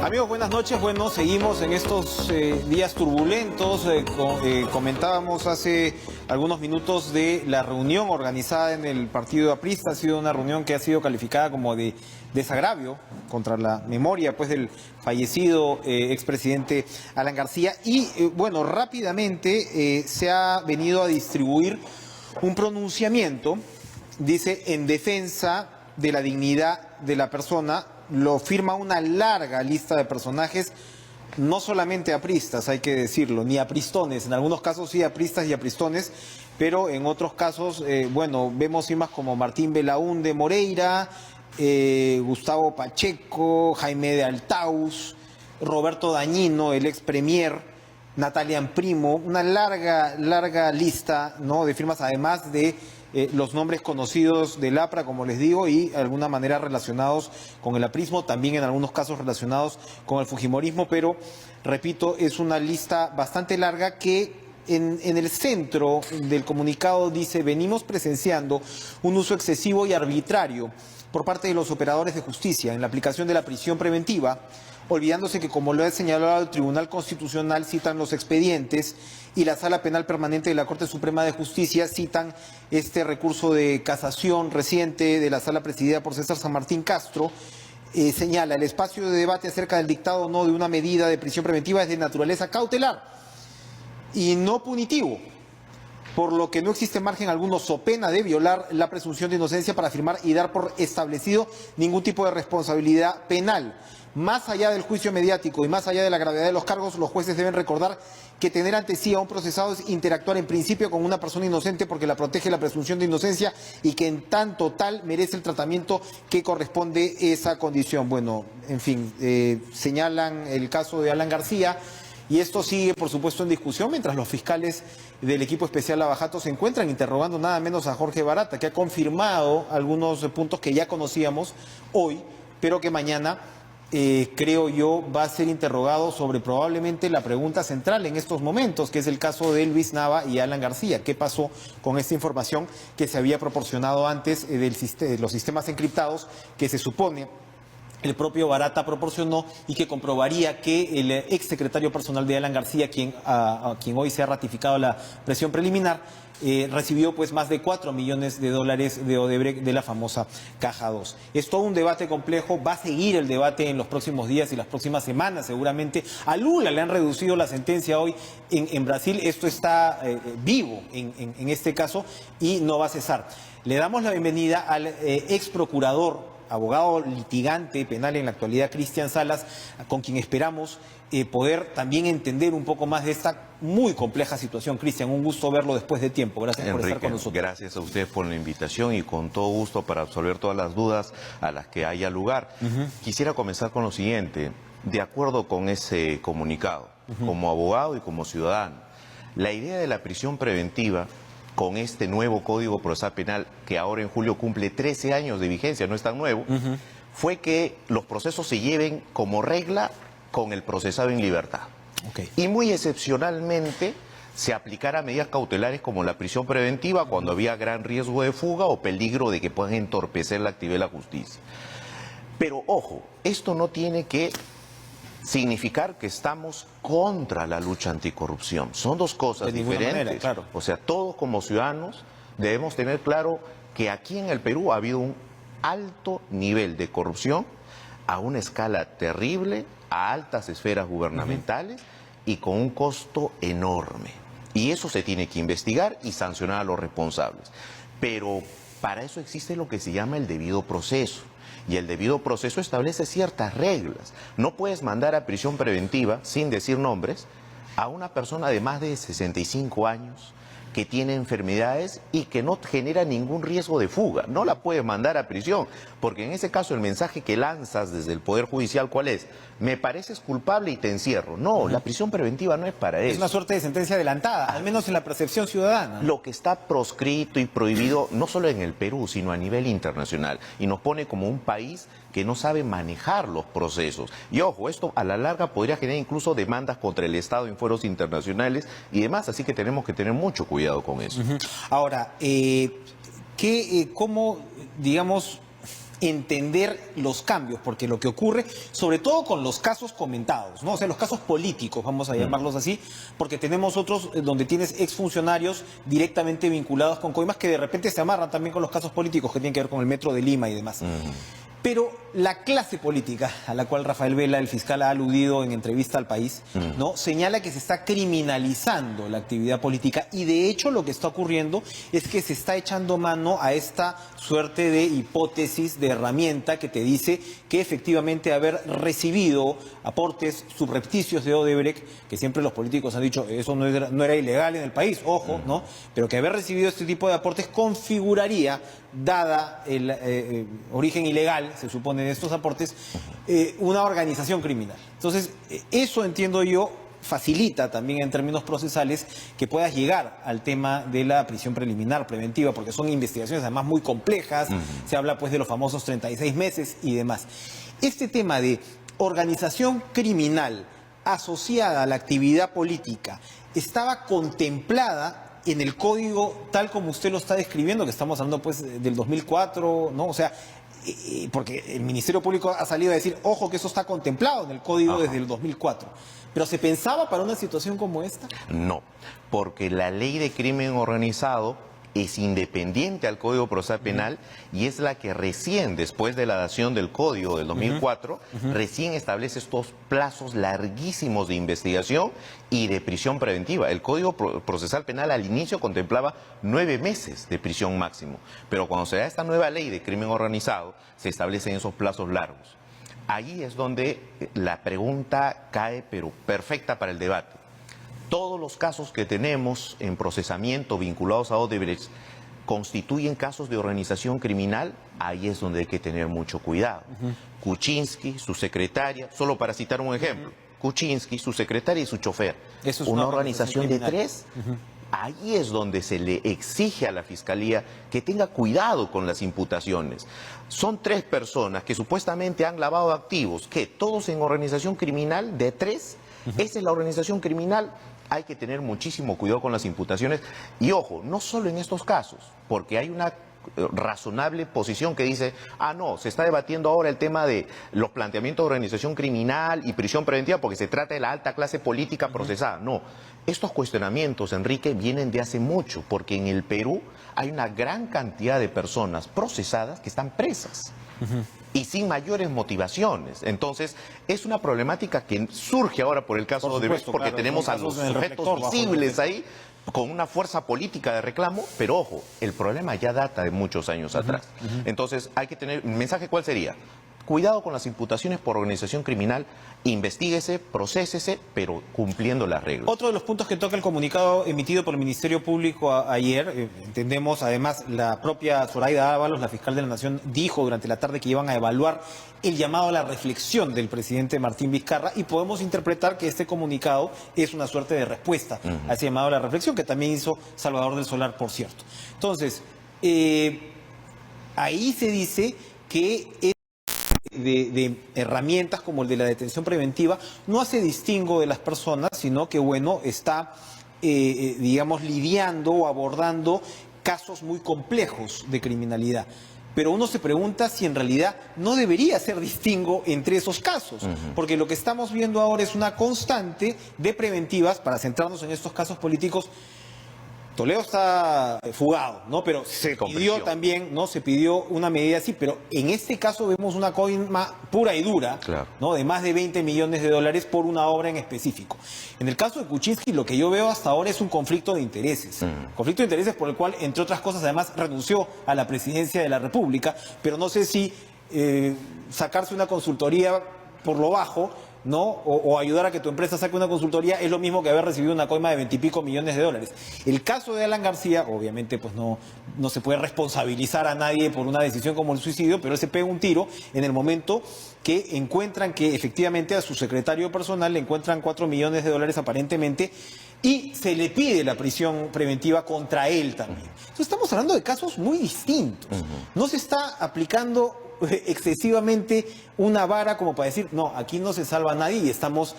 Amigos, buenas noches. Bueno, seguimos en estos días turbulentos. Comentábamos hace algunos minutos de la reunión organizada en el partido aprista. Ha sido una reunión que ha sido calificada como de desagravio contra la memoria pues del fallecido expresidente Alan García. Y bueno, rápidamente se ha venido a distribuir un pronunciamiento, dice, en defensa de la dignidad de la persona. Lo firma una larga lista de personajes, no solamente apristas, hay que decirlo, ni apristones, en algunos casos sí apristas y apristones, pero en otros casos, bueno, vemos firmas como Martín Belaúnde Moreira, Gustavo Pacheco, Jaime de Altaus, Roberto Dañino, el ex premier, Natalia Primo, una larga lista, ¿no?, de firmas, además de los nombres conocidos del APRA, como les digo, y de alguna manera relacionados con el aprismo, también en algunos casos relacionados con el fujimorismo, pero, repito, es una lista bastante larga que en el centro del comunicado dice: venimos presenciando un uso excesivo y arbitrario por parte de los operadores de justicia en la aplicación de la prisión preventiva, olvidándose que, como lo ha señalado el Tribunal Constitucional, citan los expedientes, y la Sala Penal Permanente de la Corte Suprema de Justicia citan este recurso de casación reciente de la Sala presidida por César San Martín Castro. Señala: el espacio de debate acerca del dictado o no de una medida de prisión preventiva es de naturaleza cautelar y no punitivo, por lo que no existe margen alguno, so pena de violar la presunción de inocencia, para afirmar y dar por establecido ningún tipo de responsabilidad penal. Más allá del juicio mediático y más allá de la gravedad de los cargos, los jueces deben recordar que tener ante sí a un procesado es interactuar en principio con una persona inocente, porque la protege la presunción de inocencia y que en tanto tal merece el tratamiento que corresponde esa condición. Bueno, en fin, señalan el caso de Alan García. Y esto sigue, por supuesto, en discusión, mientras los fiscales del equipo especial Lavajato se encuentran interrogando nada menos a Jorge Barata, que ha confirmado algunos puntos que ya conocíamos hoy, pero que mañana, creo yo, va a ser interrogado sobre probablemente la pregunta central en estos momentos, que es el caso de Luis Nava y Alan García. ¿Qué pasó con esta información que se había proporcionado antes de los sistemas encriptados, que se supone el propio Barata proporcionó, y que comprobaría que el exsecretario personal de Alan García, a quien hoy se ha ratificado la presión preliminar, recibió pues más de 4 millones de dólares de Odebrecht, de la famosa Caja 2. Es todo un debate complejo, va a seguir el debate en los próximos días y las próximas semanas seguramente. A Lula le han reducido la sentencia hoy en Brasil, esto está vivo en este caso y no va a cesar. Le damos la bienvenida al ex procurador, abogado litigante penal en la actualidad, Cristian Salas, con quien esperamos poder también entender un poco más de esta muy compleja situación. Cristian, un gusto verlo después de tiempo. Gracias, Enrique, por estar con nosotros. Gracias a usted por la invitación y con todo gusto para absolver todas las dudas a las que haya lugar. Quisiera comenzar con lo siguiente. De acuerdo con ese comunicado, como abogado y como ciudadano, la idea de la prisión preventiva, con este nuevo Código Procesal Penal, que ahora en julio cumple 13 años de vigencia, no es tan nuevo, fue que los procesos se lleven como regla con el procesado en libertad. Y muy excepcionalmente se aplicara medidas cautelares como la prisión preventiva cuando había gran riesgo de fuga o peligro de que puedan entorpecer la actividad de la justicia. Pero ojo, esto no tiene que significar que estamos contra la lucha anticorrupción. Son dos cosas diferentes. Manera, claro. O sea, todos como ciudadanos debemos tener claro que aquí en el Perú ha habido un alto nivel de corrupción a una escala terrible, a altas esferas gubernamentales y con un costo enorme. Y eso se tiene que investigar y sancionar a los responsables. Pero para eso existe lo que se llama el debido proceso. Y el debido proceso establece ciertas reglas. No puedes mandar a prisión preventiva, sin decir nombres, a una persona de más de 65 años que tiene enfermedades y que no genera ningún riesgo de fuga. No la puedes mandar a prisión, porque en ese caso el mensaje que lanzas desde el Poder Judicial, ¿cuál es? Me pareces culpable y te encierro. No, la prisión preventiva no es para eso. Es una suerte de sentencia adelantada, al menos en la percepción ciudadana. Lo que está proscrito y prohibido no solo en el Perú, sino a nivel internacional. Y nos pone como un país que no sabe manejar los procesos. Y ojo, esto a la larga podría generar incluso demandas contra el Estado en foros internacionales y demás, así que tenemos que tener mucho cuidado con eso. Ahora, ¿cómo, digamos, entender los cambios, porque lo que ocurre, sobre todo con los casos comentados, ¿no? O sea, los casos políticos, vamos a llamarlos así, porque tenemos otros donde tienes exfuncionarios directamente vinculados con coimas que de repente se amarran también con los casos políticos que tienen que ver con el Metro de Lima y demás. Pero la clase política a la cual Rafael Vela, el fiscal, ha aludido en entrevista al País, ¿no? Señala que se está criminalizando la actividad política y de hecho lo que está ocurriendo es que se está echando mano a esta suerte de hipótesis, de herramienta que te dice que efectivamente haber recibido aportes subrepticios de Odebrecht, que siempre los políticos han dicho eso no era ilegal en el país, ojo, ¿no? Pero que haber recibido este tipo de aportes configuraría, dada el origen ilegal, se supone, de estos aportes, una organización criminal. Entonces, eso entiendo yo facilita también en términos procesales que puedas llegar al tema de la prisión preliminar preventiva, porque son investigaciones además muy complejas, se habla pues de los famosos 36 meses y demás. Este tema de organización criminal asociada a la actividad política estaba contemplada en el código tal como usted lo está describiendo, que estamos hablando pues del 2004, ¿no? O sea, porque el Ministerio Público ha salido a decir, ojo, que eso está contemplado en el código desde el 2004. ¿Pero se pensaba para una situación como esta? No, porque la ley de crimen organizado es independiente al Código Procesal Penal y es la que recién, después de la dación del Código del 2004, recién establece estos plazos larguísimos de investigación y de prisión preventiva. El Código Procesal Penal al inicio contemplaba 9 meses de prisión máximo, pero cuando se da esta nueva ley de crimen organizado, se establecen esos plazos largos. Ahí es donde la pregunta cae, pero perfecta para el debate. Todos los casos que tenemos en procesamiento vinculados a Odebrecht constituyen casos de organización criminal, ahí es donde hay que tener mucho cuidado. Kuczynski, su secretaria, solo para citar un ejemplo, Kuczynski, su secretaria y su chofer. Eso es una organización de 3. Ahí es donde se le exige a la Fiscalía que tenga cuidado con las imputaciones. Son 3 personas que supuestamente han lavado activos, que todos en organización criminal de 3, esa es la organización criminal. Hay que tener muchísimo cuidado con las imputaciones y ojo, no solo en estos casos, porque hay una razonable posición que dice, no, se está debatiendo ahora el tema de los planteamientos de organización criminal y prisión preventiva porque se trata de la alta clase política procesada. No, estos cuestionamientos, Enrique, vienen de hace mucho, porque en el Perú hay una gran cantidad de personas procesadas que están presas. Y sin mayores motivaciones. Entonces, es una problemática que surge ahora por el caso de Odebrecht, porque claro, tenemos a los sujetos visibles ahí con una fuerza política de reclamo, pero ojo, el problema ya data de muchos años atrás. Entonces, hay que tener, ¿el mensaje cuál sería? Cuidado con las imputaciones por organización criminal, investíguese, procésese, pero cumpliendo las reglas. Otro de los puntos que toca el comunicado emitido por el Ministerio Público ayer, entendemos, además, la propia Zoraida Ábalos, la fiscal de la Nación, dijo durante la tarde que iban a evaluar el llamado a la reflexión del presidente Martín Vizcarra y podemos interpretar que este comunicado es una suerte de respuesta a ese llamado a la reflexión que también hizo Salvador del Solar, por cierto. Entonces, ahí se dice que de herramientas como el de la detención preventiva no hace distingo de las personas, sino que, bueno, está, digamos, lidiando o abordando casos muy complejos de criminalidad. Pero uno se pregunta si en realidad no debería hacer distingo entre esos casos, porque lo que estamos viendo ahora es una constante de preventivas, para centrarnos en estos casos políticos. Toledo está fugado, ¿no? Pero se pidió también, ¿no? Se pidió una medida así, pero en este caso vemos una coima pura y dura, ¿no? De más de 20 millones de dólares por una obra en específico. En el caso de Kuczynski, lo que yo veo hasta ahora es un conflicto de intereses. Conflicto de intereses por el cual, entre otras cosas, además renunció a la presidencia de la República, pero no sé si sacarse una consultoría por lo bajo, ¿no? O ayudar a que tu empresa saque una consultoría es lo mismo que haber recibido una coima de 20 y pico millones de dólares. El caso de Alan García, obviamente, pues no se puede responsabilizar a nadie por una decisión como el suicidio, pero él se pega un tiro en el momento que encuentran que efectivamente a su secretario personal le encuentran 4 millones de dólares aparentemente y se le pide la prisión preventiva contra él también. Entonces estamos hablando de casos muy distintos. No se está aplicando excesivamente una vara como para decir, no, aquí no se salva a nadie y estamos...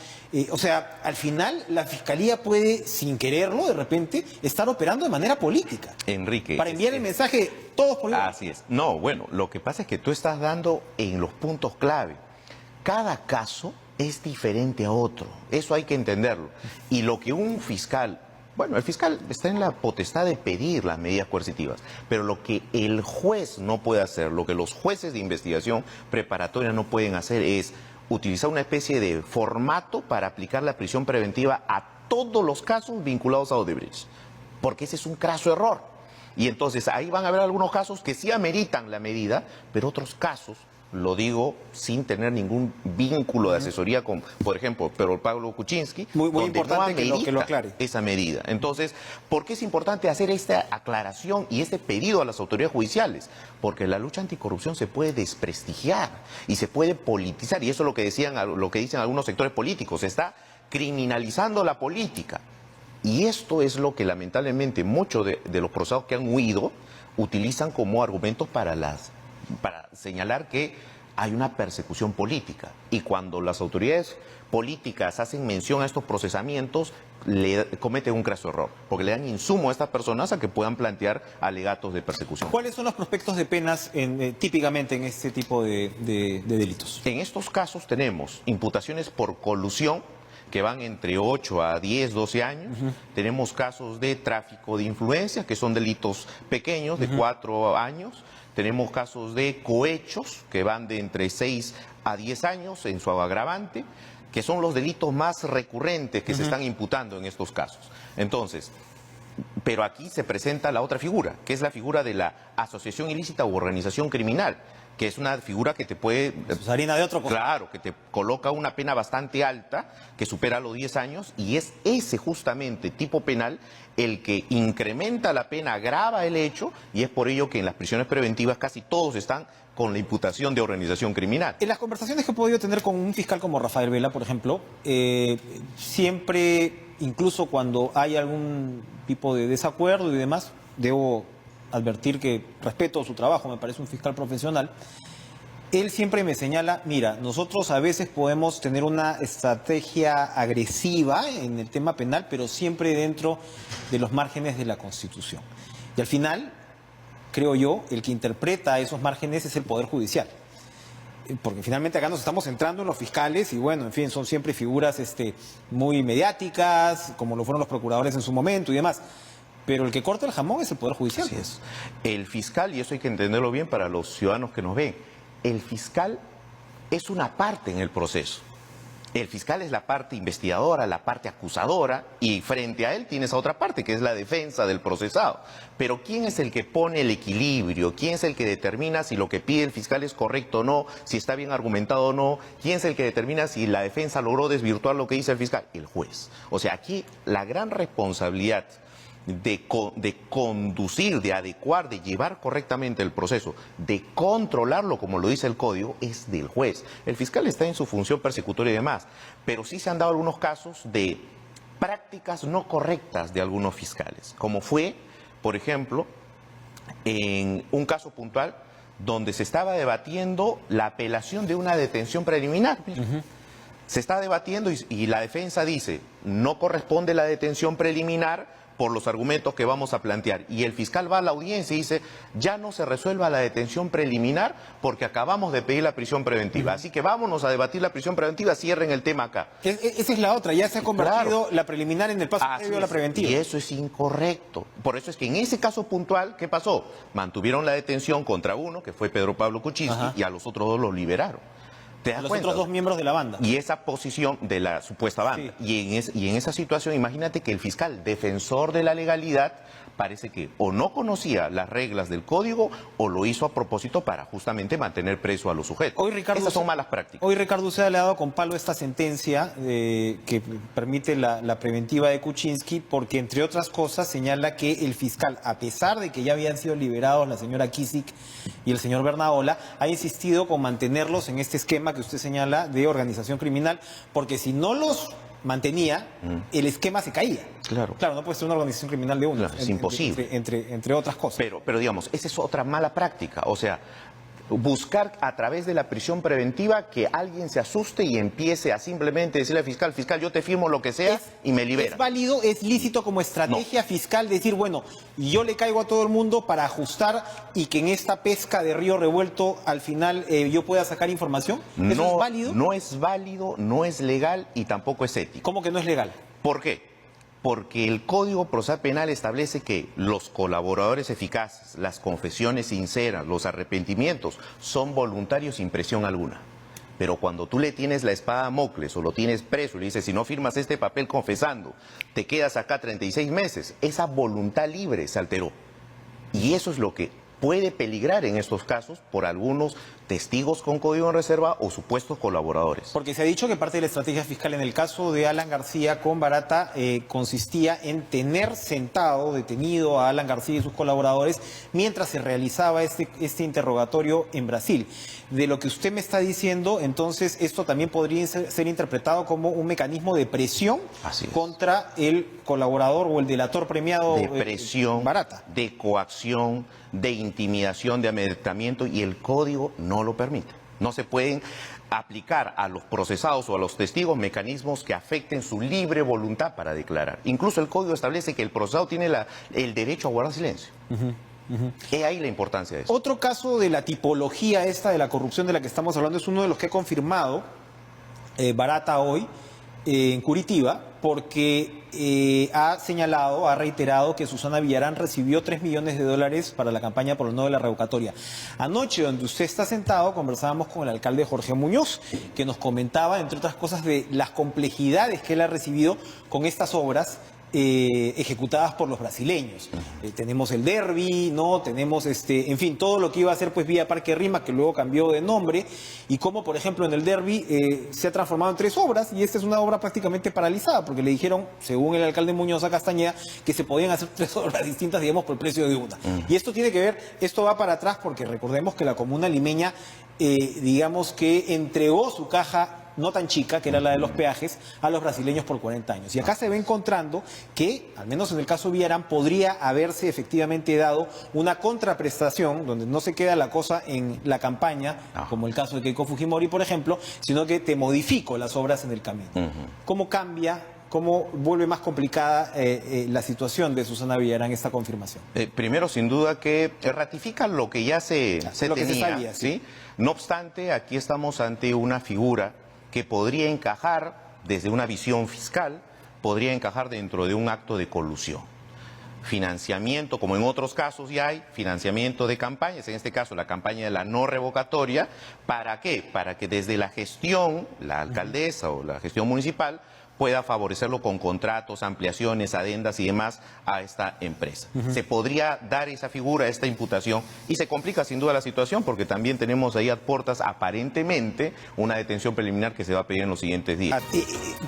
o sea, al final la Fiscalía puede, sin quererlo, de repente, estar operando de manera política. Enrique. Para enviar el mensaje, todos por igual. Así es. No, bueno, lo que pasa es que tú estás dando en los puntos clave. Cada caso es diferente a otro. Eso hay que entenderlo. Y lo que un fiscal... Bueno, el fiscal está en la potestad de pedir las medidas coercitivas, pero lo que el juez no puede hacer, lo que los jueces de investigación preparatoria no pueden hacer es utilizar una especie de formato para aplicar la prisión preventiva a todos los casos vinculados a Odebrecht, porque ese es un craso error. Y entonces ahí van a haber algunos casos que sí ameritan la medida, pero otros casos, lo digo sin tener ningún vínculo de asesoría con, por ejemplo, Pedro Pablo Kuczynski, Muy donde importante no que lo aclare. esa medida. Entonces, ¿por qué es importante hacer esta aclaración y este pedido a las autoridades judiciales? Porque la lucha anticorrupción se puede desprestigiar y se puede politizar, y eso es lo que dicen algunos sectores políticos, se está criminalizando la política. Y esto es lo que lamentablemente muchos de los procesados que han huido utilizan como argumentos para señalar que hay una persecución política. Y cuando las autoridades políticas hacen mención a estos procesamientos, le cometen un craso error, porque le dan insumo a estas personas a que puedan plantear alegatos de persecución. ¿Cuáles son los prospectos de penas típicamente en este tipo de delitos? En estos casos tenemos imputaciones por colusión, que van entre 8 a 10, 12 años. Tenemos casos de tráfico de influencias, que son delitos pequeños, de 4 años. Tenemos casos de cohechos, que van de entre 6 a 10 años en su agravante, que son los delitos más recurrentes que se están imputando en estos casos. Entonces, pero aquí se presenta la otra figura, que es la figura de la asociación ilícita u organización criminal, que es una figura que te puede... Es harina de otro costal. Claro, que te coloca una pena bastante alta, que supera los 10 años, y es ese justamente tipo penal el que incrementa la pena, agrava el hecho, y es por ello que en las prisiones preventivas casi todos están con la imputación de organización criminal. En las conversaciones que he podido tener con un fiscal como Rafael Vela, por ejemplo, siempre, incluso cuando hay algún tipo de desacuerdo y demás, debo advertir que respeto su trabajo, me parece un fiscal profesional, él siempre me señala, mira, nosotros a veces podemos tener una estrategia agresiva en el tema penal, pero siempre dentro de los márgenes de la Constitución. Y al final, creo yo, el que interpreta esos márgenes es el Poder Judicial. Porque finalmente acá nos estamos centrando en los fiscales y bueno, en fin, son siempre figuras muy mediáticas, como lo fueron los procuradores en su momento y demás. Pero el que corta el jamón es el Poder Judicial. Así es. El fiscal, y eso hay que entenderlo bien para los ciudadanos que nos ven, el fiscal es una parte en el proceso. El fiscal es la parte investigadora, la parte acusadora, y frente a él tienes a otra parte, que es la defensa del procesado. Pero ¿quién es el que pone el equilibrio? ¿Quién es el que determina si lo que pide el fiscal es correcto o no, si está bien argumentado o no? ¿Quién es el que determina si la defensa logró desvirtuar lo que dice el fiscal? El juez. O sea, aquí la gran responsabilidad de conducir, de adecuar, de llevar correctamente el proceso, de controlarlo como lo dice el código, es del juez. El fiscal está en su función persecutoria y demás, pero sí se han dado algunos casos de prácticas no correctas de algunos fiscales, como fue, por ejemplo, en un caso puntual donde se estaba debatiendo la apelación de una detención preliminar. Se está debatiendo y la defensa dice, no corresponde la detención preliminar por los argumentos que vamos a plantear. Y el fiscal va a la audiencia y dice, ya no se resuelva la detención preliminar porque acabamos de pedir la prisión preventiva. Así que vámonos a debatir la prisión preventiva, cierren el tema acá. Esa es la otra, ya se ha convertido la preliminar en el paso previo a la preventiva. Y eso es incorrecto. Por eso es que en ese caso puntual, ¿qué pasó? Mantuvieron la detención contra uno, que fue Pedro Pablo Kuczynski, y a los otros dos los liberaron. ¿Te das los cuenta? otros dos miembros de la banda. Y esa posición de la supuesta banda. Sí. Y en esa situación, imagínate que el fiscal defensor de la legalidad parece que o no conocía las reglas del código o lo hizo a propósito para justamente mantener preso a los sujetos. Hoy, Ricardo, esas son malas prácticas. Hoy Ricardo Uceda le ha dado con palo esta sentencia que permite la preventiva de Kuczynski porque, entre otras cosas, señala que el fiscal, a pesar de que ya habían sido liberados la señora Kisik y el señor Bernaola, ha insistido con mantenerlos en este esquema que usted señala de organización criminal, porque si no los mantenía, el esquema se caía. Claro. Claro, no puede ser una organización criminal de uno. Claro, es imposible. Entre otras cosas. Pero digamos, esa es otra mala práctica. O sea, buscar a través de la prisión preventiva que alguien se asuste y empiece a simplemente decirle al fiscal, fiscal, yo te firmo lo que sea y me libera. ¿Es válido, es lícito como estrategia fiscal decir, bueno, yo le caigo a todo el mundo para ajustar y que en esta pesca de río revuelto al final yo pueda sacar información? ¿Eso es válido? No es válido, no es legal y tampoco es ético. ¿Cómo que no es legal? ¿Por qué? Porque el Código Procesal Penal establece que los colaboradores eficaces, las confesiones sinceras, los arrepentimientos son voluntarios sin presión alguna. Pero cuando tú le tienes la espada a Damocles o lo tienes preso y le dices, si no firmas este papel confesando, te quedas acá 36 meses, esa voluntad libre se alteró. Y eso es lo que puede peligrar en estos casos por algunos testigos con código en reserva o supuestos colaboradores. Porque se ha dicho que parte de la estrategia fiscal en el caso de Alan García con Barata consistía en tener sentado, detenido a Alan García y sus colaboradores mientras se realizaba este interrogatorio en Brasil. De lo que usted me está diciendo, entonces esto también podría ser interpretado como un mecanismo de presión contra el colaborador o el delator premiado de presión, Barata. De coacción, de intimidación, de amedrentamiento, y el código no lo permite. No se pueden aplicar a los procesados o a los testigos mecanismos que afecten su libre voluntad para declarar. Incluso el código establece que el procesado tiene el derecho a guardar silencio. Es ahí la importancia de eso. Otro caso de la tipología esta de la corrupción de la que estamos hablando es uno de los que ha confirmado Barata hoy en Curitiba, porque ha señalado, ha reiterado que Susana Villarán recibió $3 millones para la campaña por el no de la revocatoria. Anoche, donde usted está sentado, conversábamos con el alcalde Jorge Muñoz, que nos comentaba, entre otras cosas, de las complejidades que él ha recibido con estas obras ejecutadas por los brasileños. Tenemos el derbi, ¿no? Tenemos en fin, todo lo que iba a ser pues vía Parque Rima, que luego cambió de nombre, y como por ejemplo en el derbi se ha transformado en 3 obras, y esta es una obra prácticamente paralizada, porque le dijeron, según el alcalde Muñoz a Castañeda, que se podían hacer 3 obras distintas, digamos, por el precio de una. Y esto tiene que ver, esto va para atrás, porque recordemos que la comuna limeña, digamos que entregó su caja no tan chica, que era la de los peajes, a los brasileños por 40 años. Y acá se va encontrando que, al menos en el caso Villarán, podría haberse efectivamente dado una contraprestación, donde no se queda la cosa en la campaña, como el caso de Keiko Fujimori, por ejemplo, sino que te modifico las obras en el camino. ¿Cómo cambia, cómo vuelve más complicada la situación de Susana Villarán esta confirmación? Primero, sin duda, que ratifica lo que ya se tenía, que se sabía, ¿sí? No obstante, aquí estamos ante una figura que podría encajar, desde una visión fiscal, podría encajar dentro de un acto de colusión. Financiamiento, como en otros casos ya hay, financiamiento de campañas, en este caso la campaña de la no revocatoria. ¿Para qué? Para que desde la gestión, la alcaldesa o la gestión municipal, pueda favorecerlo con contratos, ampliaciones, adendas y demás a esta empresa. Se podría dar esa figura, esta imputación, y se complica sin duda la situación porque también tenemos ahí a puertas aparentemente una detención preliminar que se va a pedir en los siguientes días.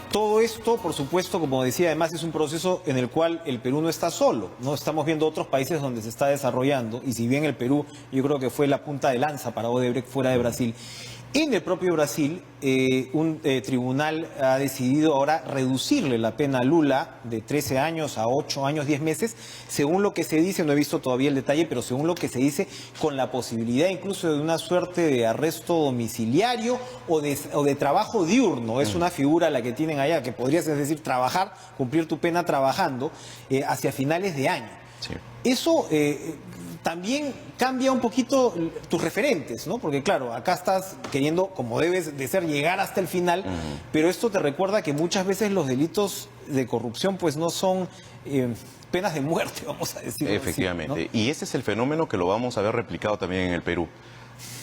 Todo esto, por supuesto, como decía, además es un proceso en el cual el Perú no está solo, ¿no? Estamos viendo otros países donde se está desarrollando, y si bien el Perú yo creo que fue la punta de lanza para Odebrecht fuera de Brasil, en el propio Brasil, un tribunal ha decidido ahora reducirle la pena a Lula de 13 años a 8 años, 10 meses, según lo que se dice, no he visto todavía el detalle, pero según lo que se dice, con la posibilidad incluso de una suerte de arresto domiciliario o de trabajo diurno. Es una figura la que tienen allá, que podrías, es decir, trabajar, cumplir tu pena trabajando hacia finales de año. Sí. Eso también cambia un poquito tus referentes, ¿no? Porque claro, acá estás queriendo, como debes de ser, llegar hasta el final, pero esto te recuerda que muchas veces los delitos de corrupción pues no son penas de muerte, vamos a decir. Efectivamente, así, ¿no? Y ese es el fenómeno que lo vamos a ver replicado también en el Perú.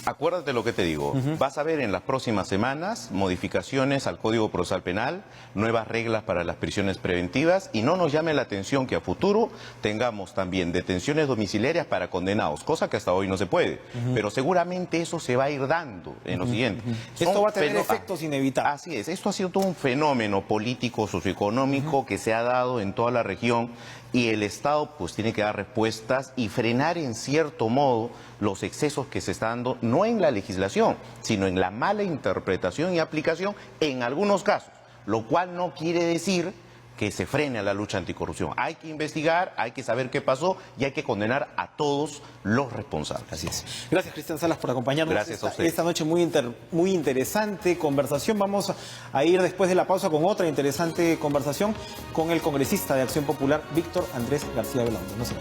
Acuérdate lo que te digo, vas a ver en las próximas semanas modificaciones al Código Procesal Penal, nuevas reglas para las prisiones preventivas, y no nos llame la atención que a futuro tengamos también detenciones domiciliarias para condenados, cosa que hasta hoy no se puede, pero seguramente eso se va a ir dando en lo siguiente. Esto va a tener efectos inevitables. Así es, esto ha sido todo un fenómeno político, socioeconómico que se ha dado en toda la región, y el Estado pues tiene que dar respuestas y frenar en cierto modo los excesos que se están dando, no en la legislación, sino en la mala interpretación y aplicación en algunos casos, lo cual no quiere decir que se frene a la lucha anticorrupción. Hay que investigar, hay que saber qué pasó y hay que condenar a todos los responsables. Así es. Gracias, Cristian Salas, por acompañarnos. Gracias a ustedes. Esta noche muy interesante conversación. Vamos a ir después de la pausa con otra interesante conversación con el congresista de Acción Popular, Víctor Andrés García Belaunde. No se